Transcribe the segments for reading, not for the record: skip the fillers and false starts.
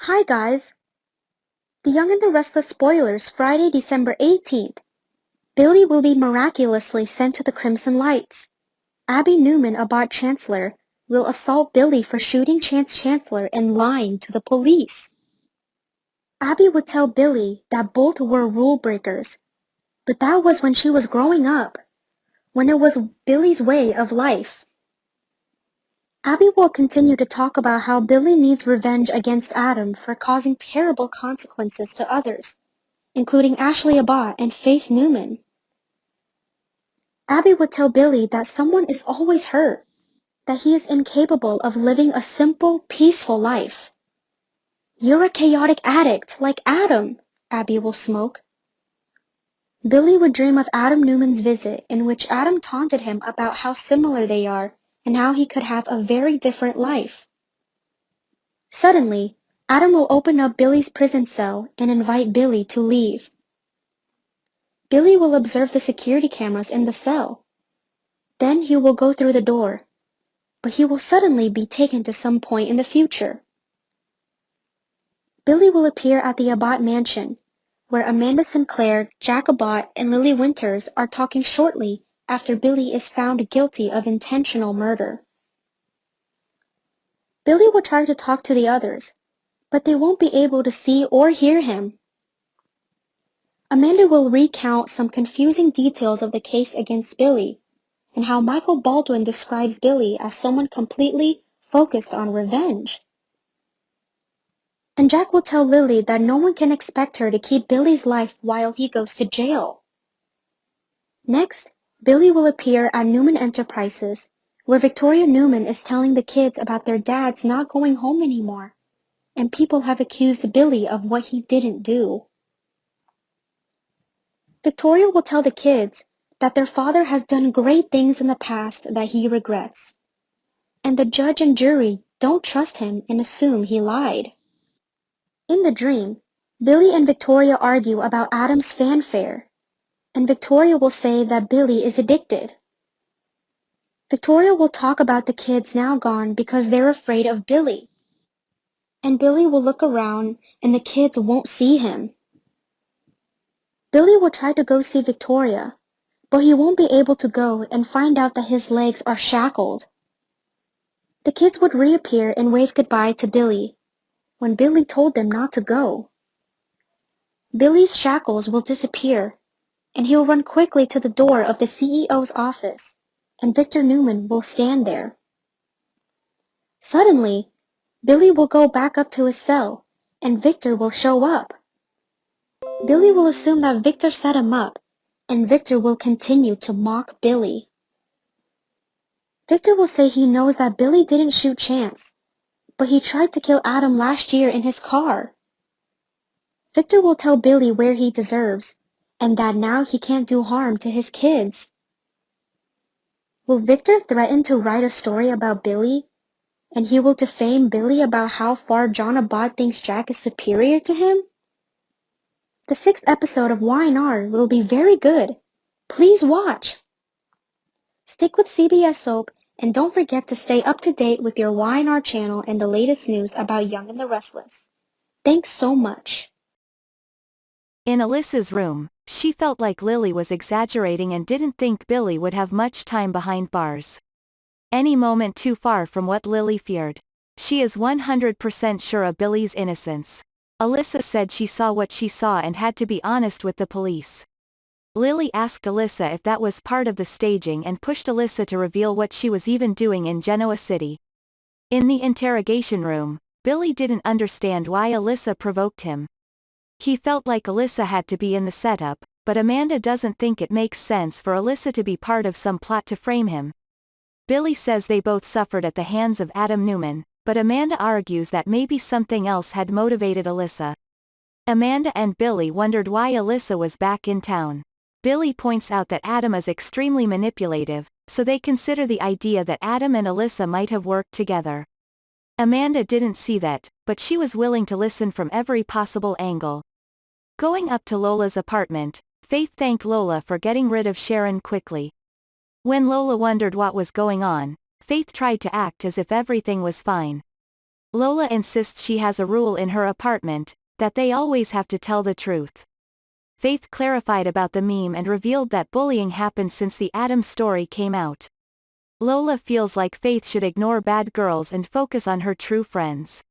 Hi guys! The Young and the Restless spoilers Friday, December 18th. Billy will be miraculously sent to the Crimson Lights. Abby Newman, Abbott Chancellor, will assault Billy for shooting Chance Chancellor and lying to the police. Abby would tell Billy that both were rule breakers, but that was when she was growing up, when it was Billy's way of life. Abby will continue to talk about how Billy needs revenge against Adam for causing terrible consequences to others, including Ashley Abbott and Faith Newman. Abby would tell Billy that someone is always hurt, that he is incapable of living a simple, peaceful life. You're a chaotic addict, like Adam, Abby will smoke. Billy would dream of Adam Newman's visit in which Adam taunted him about how similar they are and how he could have a very different life. Suddenly, Adam will open up Billy's prison cell and invite Billy to leave. Billy will observe the security cameras in the cell. Then he will go through the door, but he will suddenly be taken to some point in the future. Billy will appear at the Abbott mansion, where Amanda Sinclair, Jack Abbott, and Lily Winters are talking shortly after Billy is found guilty of intentional murder. Billy will try to talk to the others, but they won't be able to see or hear him. Amanda will recount some confusing details of the case against Billy, and how Michael Baldwin describes Billy as someone completely focused on revenge. And Jack will tell Lily that no one can expect her to keep Billy's life while he goes to jail. Next, Billy will appear at Newman Enterprises, where Victoria Newman is telling the kids about their dads not going home anymore, and people have accused Billy of what he didn't do. Victoria will tell the kids that their father has done great things in the past that he regrets, and the judge and jury don't trust him and assume he lied. In the dream, Billy and Victoria argue about Adam's fanfare, and Victoria will say that Billy is addicted. Victoria will talk about the kids now gone because they're afraid of Billy, and Billy will look around and the kids won't see him. Billy will try to go see Victoria, but he won't be able to go and find out that his legs are shackled. The kids would reappear and wave goodbye to Billy, when Billy told them not to go. Billy's shackles will disappear, and he'll run quickly to the door of the CEO's office, and Victor Newman will stand there. Suddenly, Billy will go back up to his cell, and Victor will show up. Billy will assume that Victor set him up, and Victor will continue to mock Billy. Victor will say he knows that Billy didn't shoot Chance, but he tried to kill Adam last year in his car. Victor will tell Billy where he deserves, and that now he can't do harm to his kids. Will Victor threaten to write a story about Billy, and he will defame Billy about how far John Abbott thinks Jack is superior to him? The 6th episode of Y&R will be very good. Please watch! Stick with CBS Soap, and don't forget to stay up to date with your Y&R channel and the latest news about Young and the Restless. Thanks so much. In Alyssa's room, she felt like Lily was exaggerating and didn't think Billy would have much time behind bars. Any moment too far from what Lily feared. She is 100% sure of Billy's innocence. Alyssa said she saw what she saw and had to be honest with the police. Lily asked Alyssa if that was part of the staging and pushed Alyssa to reveal what she was even doing in Genoa City. In the interrogation room, Billy didn't understand why Alyssa provoked him. He felt like Alyssa had to be in the setup, but Amanda doesn't think it makes sense for Alyssa to be part of some plot to frame him. Billy says they both suffered at the hands of Adam Newman, but Amanda argues that maybe something else had motivated Alyssa. Amanda and Billy wondered why Alyssa was back in town. Billy points out that Adam is extremely manipulative, so they consider the idea that Adam and Alyssa might have worked together. Amanda didn't see that, but she was willing to listen from every possible angle. Going up to Lola's apartment, Faith thanked Lola for getting rid of Sharon quickly. When Lola wondered what was going on, Faith tried to act as if everything was fine. Lola insists she has a rule in her apartment, that they always have to tell the truth. Faith clarified about the meme and revealed that bullying happened since the Adam story came out. Lola feels like Faith should ignore bad girls and focus on her true friends.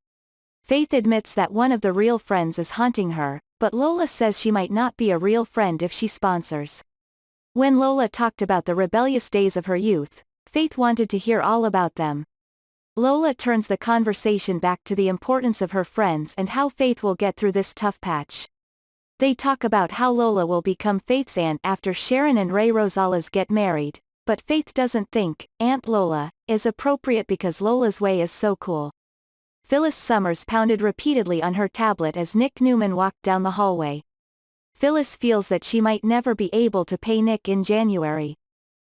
Faith admits that one of the real friends is haunting her, but Lola says she might not be a real friend if she sponsors. When Lola talked about the rebellious days of her youth, Faith wanted to hear all about them. Lola turns the conversation back to the importance of her friends and how Faith will get through this tough patch. They talk about how Lola will become Faith's aunt after Sharon and Ray Rosales get married, but Faith doesn't think Aunt Lola is appropriate because Lola's way is so cool. Phyllis Summers pounded repeatedly on her tablet as Nick Newman walked down the hallway. Phyllis feels that she might never be able to pay Nick in January.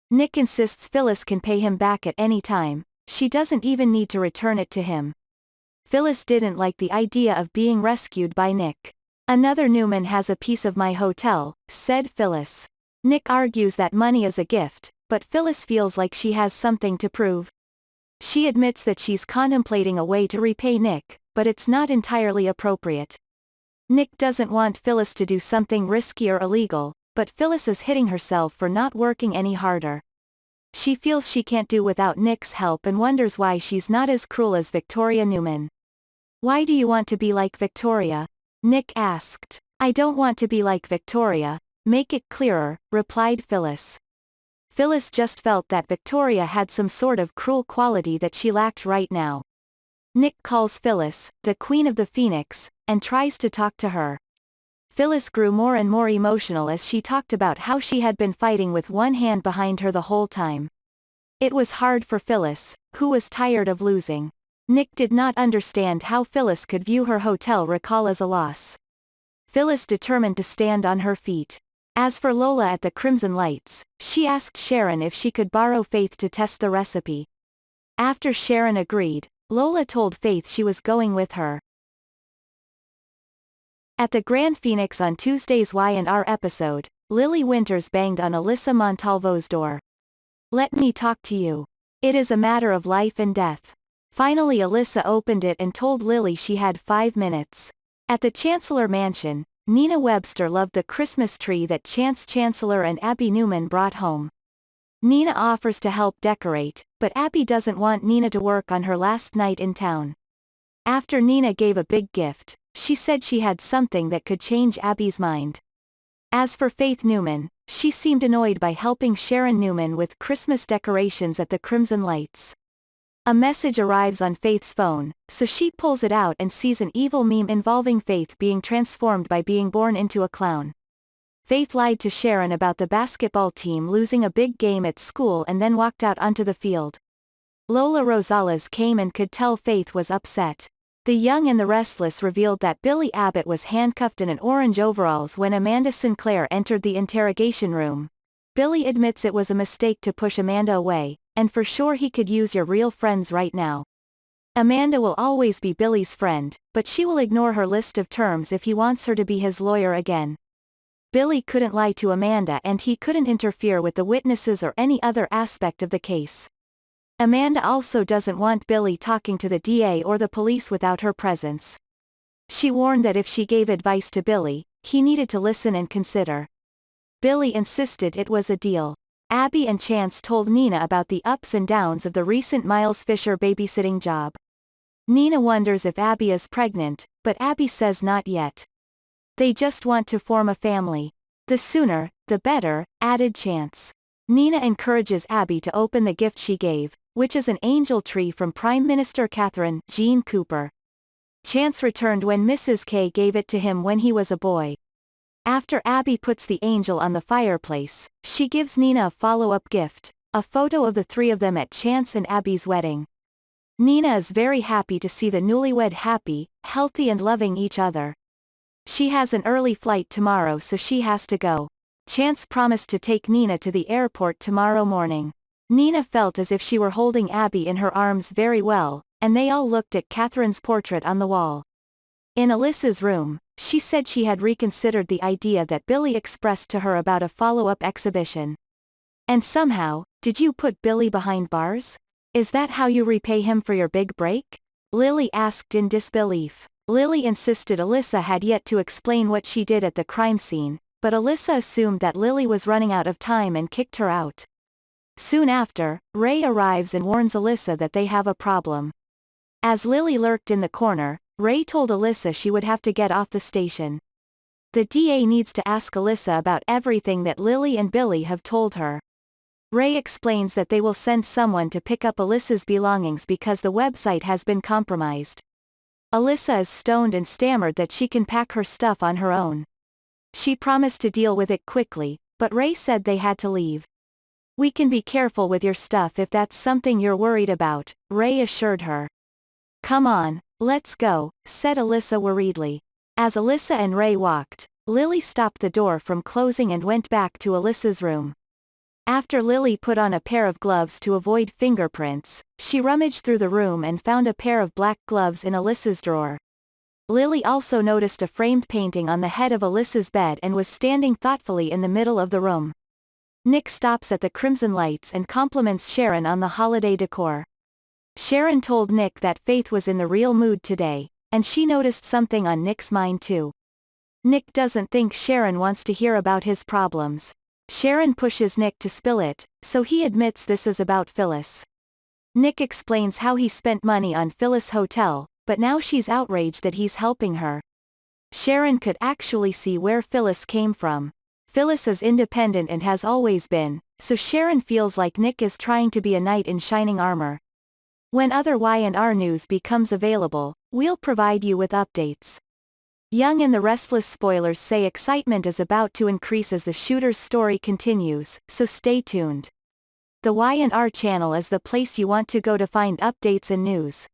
Nick insists Phyllis can pay him back at any time. She doesn't even need to return it to him. Phyllis didn't like the idea of being rescued by Nick. Another Newman has a piece of my hotel, said Phyllis. Nick argues that money is a gift, but Phyllis feels like she has something to prove. She admits that she's contemplating a way to repay Nick, but it's not entirely appropriate. Nick doesn't want Phyllis to do something risky or illegal, but Phyllis is hitting herself for not working any harder. She feels she can't do without Nick's help and wonders why she's not as cruel as Victoria Newman. Why do you want to be like Victoria? Nick asked. I don't want to be like Victoria, make it clearer, replied Phyllis. Phyllis just felt that Victoria had some sort of cruel quality that she lacked right now. Nick calls Phyllis, the Queen of the Phoenix, and tries to talk to her. Phyllis grew more and more emotional as she talked about how she had been fighting with one hand behind her the whole time. It was hard for Phyllis, who was tired of losing. Nick did not understand how Phyllis could view her hotel recall as a loss. Phyllis determined to stand on her feet. As for Lola at the Crimson Lights, she asked Sharon if she could borrow Faith to test the recipe. After Sharon agreed, Lola told Faith she was going with her. At the Grand Phoenix on Tuesday's Y&R episode, Lily Winters banged on Alyssa Montalvo's door. Let me talk to you. It is a matter of life and death. Finally Alyssa opened it and told Lily she had 5 minutes. At the Chancellor Mansion, Nina Webster loved the Christmas tree that Chance Chancellor and Abby Newman brought home. Nina offers to help decorate, but Abby doesn't want Nina to work on her last night in town. After Nina gave a big gift, she said she had something that could change Abby's mind. As for Faith Newman, she seemed annoyed by helping Sharon Newman with Christmas decorations at the Crimson Lights. A message arrives on Faith's phone, so she pulls it out and sees an evil meme involving Faith being transformed by being born into a clown. Faith lied to Sharon about the basketball team losing a big game at school and then walked out onto the field. Lola Rosales came and could tell Faith was upset. The Young and the Restless revealed that Billy Abbott was handcuffed in an orange overalls when Amanda Sinclair entered the interrogation room. Billy admits it was a mistake to push Amanda away, and for sure he could use your real friends right now. Amanda will always be Billy's friend, but she will ignore her list of terms if he wants her to be his lawyer again. Billy couldn't lie to Amanda and he couldn't interfere with the witnesses or any other aspect of the case. Amanda also doesn't want Billy talking to the DA or the police without her presence. She warned that if she gave advice to Billy, he needed to listen and consider. Billy insisted it was a deal. Abby and Chance told Nina about the ups and downs of the recent Miles Fisher babysitting job. Nina wonders if Abby is pregnant, but Abby says not yet. They just want to form a family. The sooner, the better, added Chance. Nina encourages Abby to open the gift she gave, which is an angel tree from Prime Minister Catherine Jean Cooper. Chance returned when Mrs. K gave it to him when he was a boy. After Abby puts the angel on the fireplace, she gives Nina a follow-up gift, a photo of the three of them at Chance and Abby's wedding. Nina is very happy to see the newlywed happy, healthy and loving each other. She has an early flight tomorrow so she has to go. Chance promised to take Nina to the airport tomorrow morning. Nina felt as if she were holding Abby in her arms very well, and they all looked at Catherine's portrait on the wall. In Alyssa's room, she said she had reconsidered the idea that Billy expressed to her about a follow-up exhibition. And somehow, did you put Billy behind bars? Is that how you repay him for your big break? Lily asked in disbelief. Lily insisted Alyssa had yet to explain what she did at the crime scene, but Alyssa assumed that Lily was running out of time and kicked her out. Soon after, Ray arrives and warns Alyssa that they have a problem. As Lily lurked in the corner, Ray told Alyssa she would have to get off the station. The DA needs to ask Alyssa about everything that Lily and Billy have told her. Ray explains that they will send someone to pick up Alyssa's belongings because the website has been compromised. Alyssa is stoned and stammered that she can pack her stuff on her own. She promised to deal with it quickly, but Ray said they had to leave. "We can be careful with your stuff if that's something you're worried about," Ray assured her. "Come on, let's go," said Alyssa worriedly. As Alyssa and Ray walked, Lily stopped the door from closing and went back to Alyssa's room. After Lily put on a pair of gloves to avoid fingerprints, she rummaged through the room and found a pair of black gloves in Alyssa's drawer. Lily also noticed a framed painting on the head of Alyssa's bed and was standing thoughtfully in the middle of the room. Nick stops at the Crimson Lights and compliments Sharon on the holiday decor. Sharon told Nick that Faith was in the real mood today, and she noticed something on Nick's mind too. Nick doesn't think Sharon wants to hear about his problems. Sharon pushes Nick to spill it, so he admits this is about Phyllis. Nick explains how he spent money on Phyllis' hotel, but now she's outraged that he's helping her. Sharon could actually see where Phyllis came from. Phyllis is independent and has always been, so Sharon feels like Nick is trying to be a knight in shining armor. When other Y&R news becomes available, we'll provide you with updates. Young and the Restless spoilers say excitement is about to increase as the shooter's story continues, so stay tuned. The Y&R channel is the place you want to go to find updates and news.